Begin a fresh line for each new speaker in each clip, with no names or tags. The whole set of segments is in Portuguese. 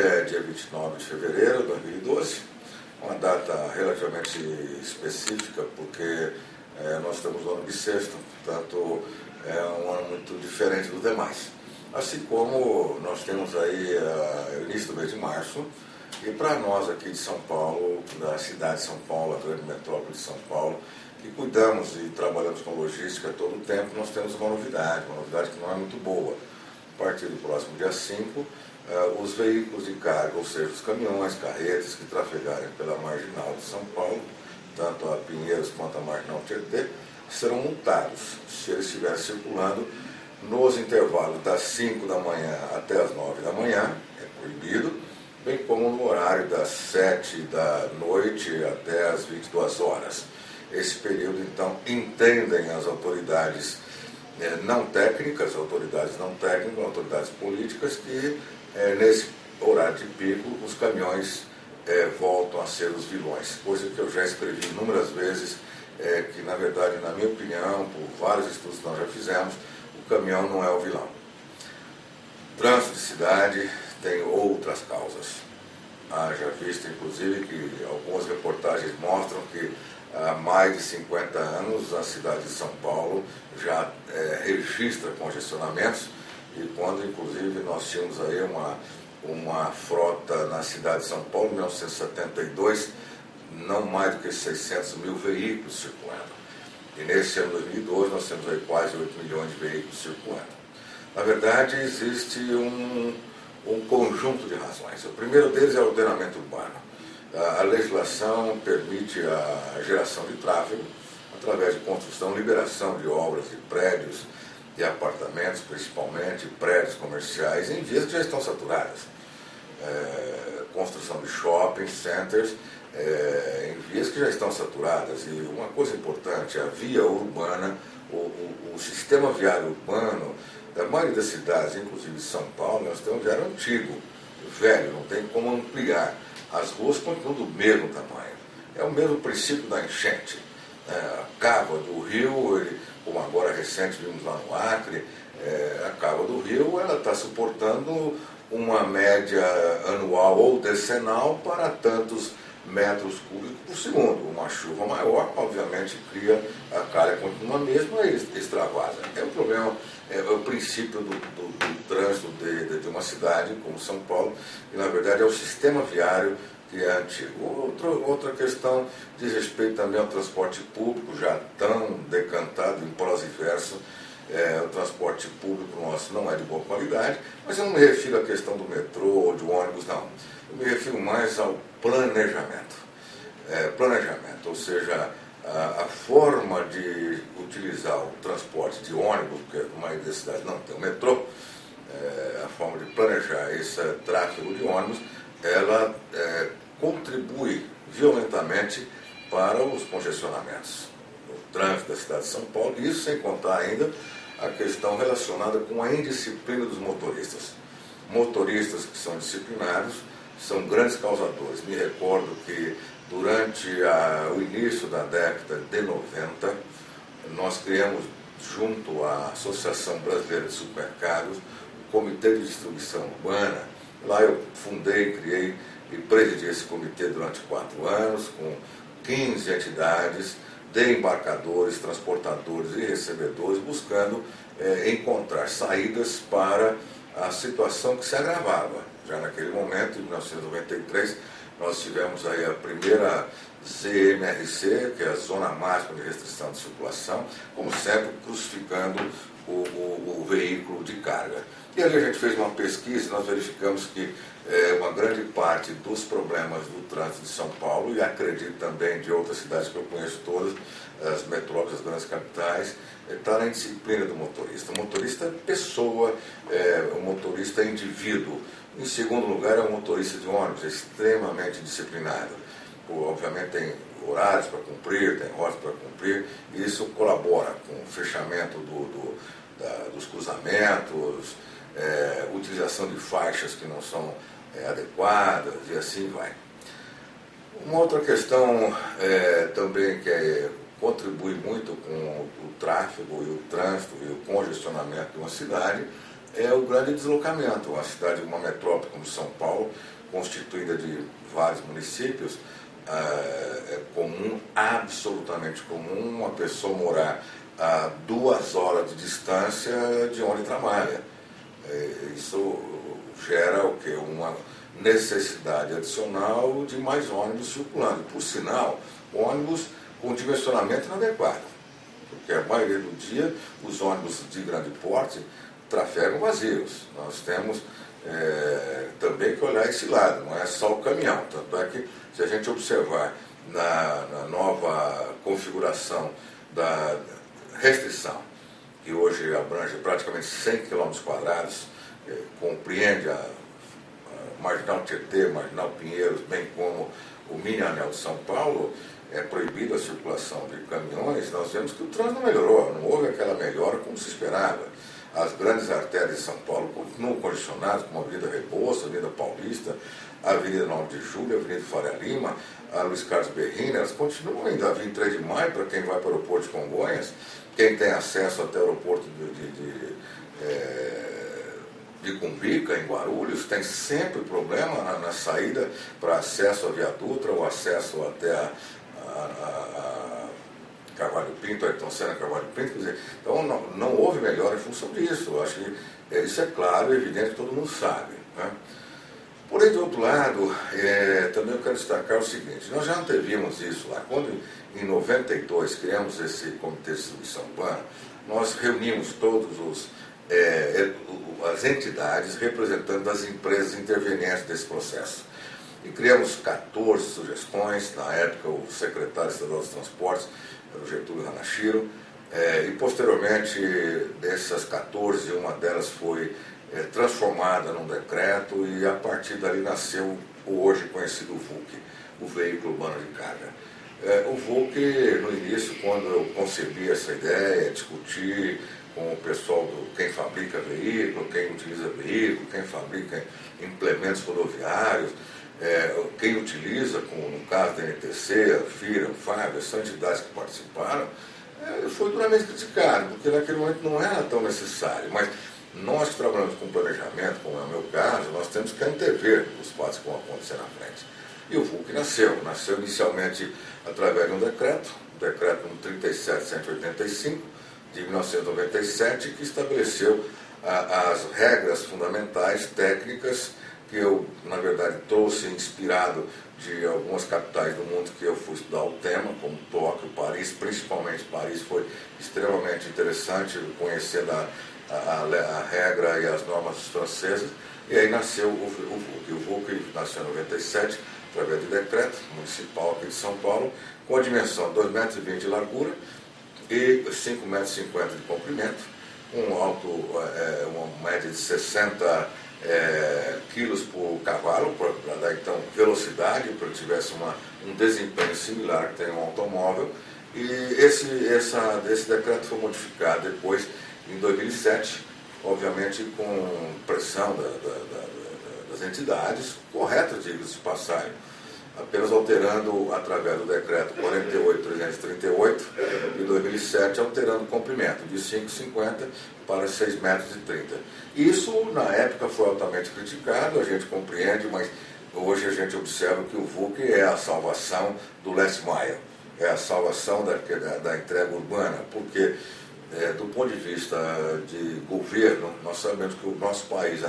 é dia 29 de fevereiro de 2012, uma data relativamente específica, porque nós estamos no ano bissexto, portanto é um ano muito diferente dos demais. Assim como nós temos aí o início do mês de março, e para nós aqui de São Paulo, da cidade de São Paulo, a grande metrópole de São Paulo, que cuidamos e trabalhamos com logística todo o tempo, nós temos uma novidade que não é muito boa. A partir do próximo dia 5, os veículos de carga, ou seja, os caminhões, carretas que trafegarem pela Marginal de São Paulo, tanto a Pinheiros quanto a Marginal Tietê, serão multados se eles estiverem circulando nos intervalos das 5 da manhã até as 9 da manhã, é proibido, bem como no horário das 7 da noite até as 22 horas. Esse período, então, entendem as autoridades não técnicas, autoridades políticas, que nesse horário de pico os caminhões voltam a ser os vilões, coisa que eu já escrevi inúmeras vezes, que na verdade, na minha opinião, por vários estudos que nós já fizemos, o caminhão não é o vilão. Trânsito de cidade tem outras causas. Já visto, inclusive, que algumas reportagens mostram que há mais de 50 anos a cidade de São Paulo já registra congestionamentos, e quando, inclusive, nós tínhamos aí uma frota na cidade de São Paulo, em 1972, não mais do que 600 mil veículos circulando. E nesse ano 2012 nós temos aí quase 8 milhões de veículos circulando. Na verdade, existe um conjunto de razões. O primeiro deles é o ordenamento urbano. A legislação permite a geração de tráfego através de construção, liberação de obras de prédios, de apartamentos, principalmente, prédios comerciais, em vias que já estão saturadas. Construção de shopping centers, em vias que já estão saturadas. E uma coisa importante, a via urbana, o sistema viário urbano, da maioria das cidades, inclusive São Paulo, nós temos um viário antigo, velho, não tem como ampliar. As ruas continuam do mesmo tamanho. É o mesmo princípio da enchente. A cava do rio, como agora recente vimos lá no Acre, a cava do rio ela está suportando uma média anual ou decenal para tantos metros cúbicos por segundo. Uma chuva maior, obviamente, cria a calha continua a mesma e extravasa. É o problema, é o princípio do trânsito de uma cidade como São Paulo, e na verdade é o sistema viário que é antigo. Outra questão diz respeito também ao transporte público, já tão decantado em prós e verso. O transporte público nosso não é de boa qualidade, mas eu não me refiro à questão do metrô ou de ônibus, não. Eu me refiro mais ao planejamento. Planejamento, ou seja, a forma de utilizar o transporte de ônibus, porque a maioria das cidades não tem o metrô, a forma de planejar esse tráfego de ônibus, ela contribui violentamente para os congestionamentos no trânsito da cidade de São Paulo, e isso sem contar ainda a questão relacionada com a indisciplina dos motoristas. Motoristas que são disciplinados são grandes causadores. Me recordo que durante o início da década de 90, nós criamos, junto à Associação Brasileira de Supermercados, o Comitê de Distribuição Urbana. Lá eu fundei, criei e presidi esse comitê durante 4 anos, com 15 entidades, de embarcadores, transportadores e recebedores, buscando encontrar saídas para a situação que se agravava. Já naquele momento, em 1993, nós tivemos aí a primeira ZMRC, que é a Zona Máxima de Restrição de Circulação, como sempre crucificando o veículo de carga. E ali a gente fez uma pesquisa e nós verificamos que uma grande parte dos problemas do trânsito de São Paulo, e acredito também de outras cidades que eu conheço todas, as metrópoles, as grandes capitais, está na indisciplina do motorista. O motorista é pessoa, o motorista é indivíduo. Em segundo lugar, é um motorista de ônibus, é extremamente disciplinado. Obviamente tem horários para cumprir, tem rotas para cumprir, e isso colabora com o fechamento dos cruzamentos, utilização de faixas que não são adequadas, e assim vai. Uma outra questão também que contribui muito com o tráfego e o trânsito e o congestionamento de uma cidade é o grande deslocamento. Uma cidade, uma metrópole como São Paulo, constituída de vários municípios, é comum, absolutamente comum, uma pessoa morar a 2 horas de distância de onde trabalha. Isso gera o quê? Uma necessidade adicional de mais ônibus circulando. Por sinal, ônibus com dimensionamento inadequado, porque a maioria do dia os ônibus de grande porte trafegam vazios. Nós temos também que olhar esse lado, não é só o caminhão. Tanto é que, se a gente observar na nova configuração da restrição, que hoje abrange praticamente 100 km², compreende a Marginal Tietê, Marginal Pinheiros, bem como o mini anel de São Paulo, é proibida a circulação de caminhões. Nós vemos que o trânsito melhorou, não houve aquela melhora como se esperava. As grandes artérias de São Paulo continuam congestionadas, como a Avenida Rebouças, a Avenida Paulista, a Avenida 9 de Julho, a Avenida Faria Lima, a Luiz Carlos Berrini, elas continuam ainda. A 23 de Maio, para quem vai para o aeroporto de Congonhas, quem tem acesso até o aeroporto de Cumbica, em Guarulhos, tem sempre problema na saída para acesso à Via Dutra ou acesso até a Carvalho Pinto, Ayrton Senna, Carvalho Pinto. Quer dizer, então não houve melhora em função disso. Eu acho que isso é claro e evidente, todo mundo sabe, né? Porém, do outro lado, também eu quero destacar o seguinte: nós já antevimos isso lá. Quando, em 92, criamos esse Comitê de Distribuição Urbana, nós reunimos todos as entidades representantes das empresas intervenientes desse processo. E criamos 14 sugestões. Na época, o secretário estadual dos Transportes era o Getúlio Hanashiro, e posteriormente, dessas 14, uma delas foi transformada num decreto, e a partir dali nasceu o hoje conhecido VUC, o Veículo Urbano de Carga. O VUC, no início, quando eu concebi essa ideia, discuti com o pessoal quem fabrica veículo, quem utiliza veículo, quem fabrica implementos rodoviários, quem utiliza, como no caso da NTC, a FIRA, a FAB, essas entidades que participaram, foi duramente criticado, porque naquele momento não era tão necessário. Mas nós que trabalhamos com planejamento, como é o meu caso, nós temos que antever os fatos que vão acontecer na frente. E o VUC nasceu inicialmente através de um decreto número 37185, de 1997, que estabeleceu as regras fundamentais, técnicas, que eu, na verdade, trouxe inspirado de algumas capitais do mundo que eu fui estudar o tema, como Tóquio, Paris. Principalmente Paris foi extremamente interessante, conhecendo a regra e as normas francesas. E aí nasceu o VUC. O VUC nasceu em 97, através de decreto municipal aqui de São Paulo, com a dimensão de 2,20 metros de largura e 5,50 metros de comprimento, uma média de 60 quilos por cavalo, para dar então velocidade, para que tivesse um desempenho similar que tem um automóvel. E esse decreto foi modificado depois, em 2007, obviamente com pressão das entidades, corretas, diga-se de passagem, apenas alterando, através do decreto 48.338 de 2007, alterando o comprimento de 5,50 para 6,30 metros. Isso, na época, foi altamente criticado, a gente compreende, mas hoje a gente observa que o VUC é a salvação do last mile, é a salvação da entrega urbana, porque, do ponto de vista de governo, nós sabemos que o nosso país,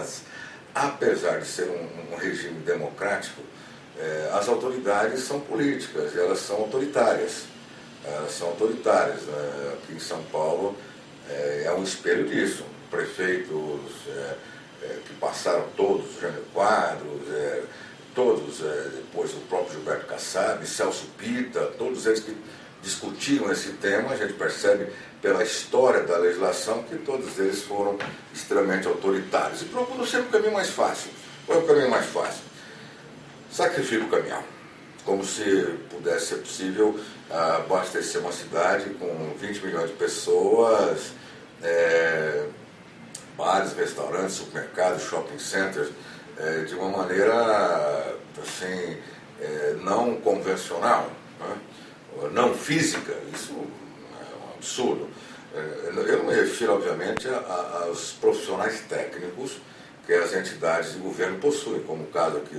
apesar de ser um regime democrático, as autoridades são políticas, elas são autoritárias. Aqui em São Paulo é um espelho disso. Prefeitos que passaram todos, Jânio Quadros, depois o próprio Gilberto Kassab, Celso Pitta, todos eles que discutiram esse tema, a gente percebe pela história da legislação que todos eles foram extremamente autoritários. E procuram sempre o caminho mais fácil. Qual é o caminho mais fácil? Sacrifica o caminhão, como se pudesse ser possível abastecer uma cidade com 20 milhões de pessoas, bares, restaurantes, supermercados, shopping centers, de uma maneira assim, não convencional, né? Não física. Isso é um absurdo. Eu não me refiro, obviamente, aos profissionais técnicos que as entidades de governo possuem, como o caso aqui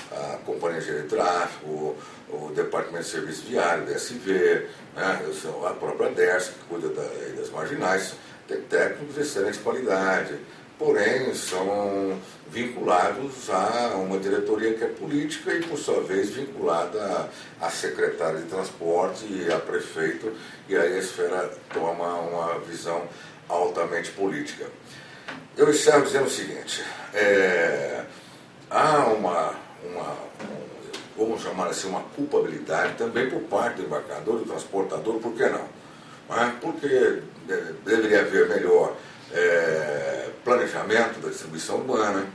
da Companhia de Tráfego, o Departamento de Serviço Viário, DSV, né, a própria DERS, que cuida das marginais, tem técnicos de excelente qualidade, porém são vinculados a uma diretoria que é política e, por sua vez, vinculada a secretário de transporte e a prefeito, e aí a esfera toma uma visão altamente política. Eu encerro dizendo o seguinte, há vamos chamar assim, uma culpabilidade também por parte do embarcador, do transportador, por que não? Porque deveria haver melhor planejamento da distribuição urbana,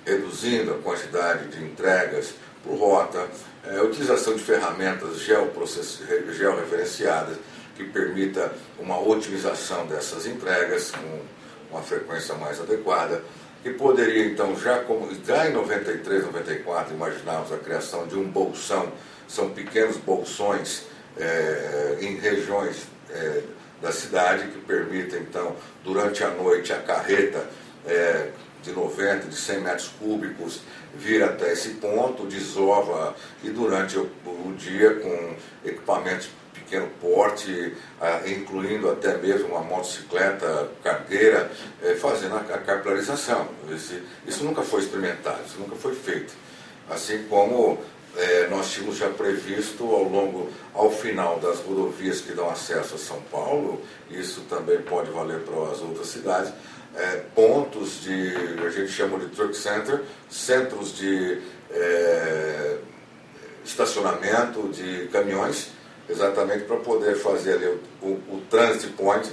reduzindo a quantidade de entregas por rota, utilização de ferramentas georreferenciadas que permita uma otimização dessas entregas com uma frequência mais adequada, que poderia então, já em 93, 94, imaginávamos a criação de um bolsão, são pequenos bolsões em regiões da cidade que permitem então, durante a noite, a carreta de 90, de 100 metros cúbicos vir até esse ponto, desova, e durante o dia com equipamentos de pequeno porte, incluindo até mesmo uma motocicleta cargueira, fazendo a capilarização. Isso nunca foi experimentado, isso nunca foi feito. Assim como nós tínhamos já previsto ao final das rodovias que dão acesso a São Paulo, isso também pode valer para as outras cidades, pontos a gente chama de truck center, centros de estacionamento de caminhões, exatamente para poder fazer ali o transit point,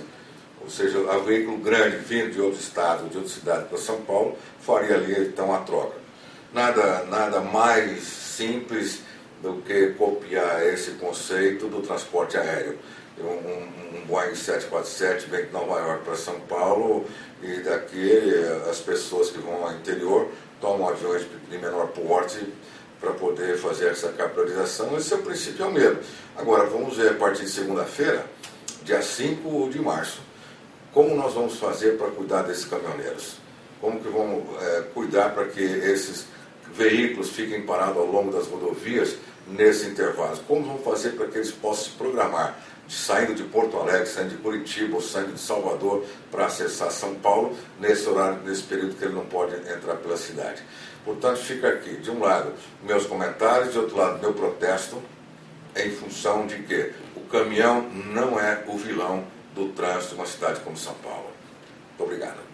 ou seja, o veículo grande vindo de outro estado, de outra cidade para São Paulo, faria ali então a troca. Nada mais simples do que copiar esse conceito do transporte aéreo. Um Boeing 747 vem de Nova York para São Paulo e daqui as pessoas que vão ao interior tomam aviões de menor porte para poder fazer essa capilarização. Esse é o princípio, é o mesmo. Agora, vamos ver a partir de segunda-feira, dia 5 de março, como nós vamos fazer para cuidar desses caminhoneiros? Como que vamos cuidar para que esses veículos fiquem parados ao longo das rodovias nesse intervalo? Como vamos fazer para que eles possam se programar, saindo de Porto Alegre, saindo de Curitiba ou saindo de Salvador para acessar São Paulo nesse horário, nesse período que ele não pode entrar pela cidade? Portanto, fica aqui, de um lado, meus comentários, de outro lado, meu protesto, em função de que o caminhão não é o vilão do trânsito de uma cidade como São Paulo. Muito obrigado.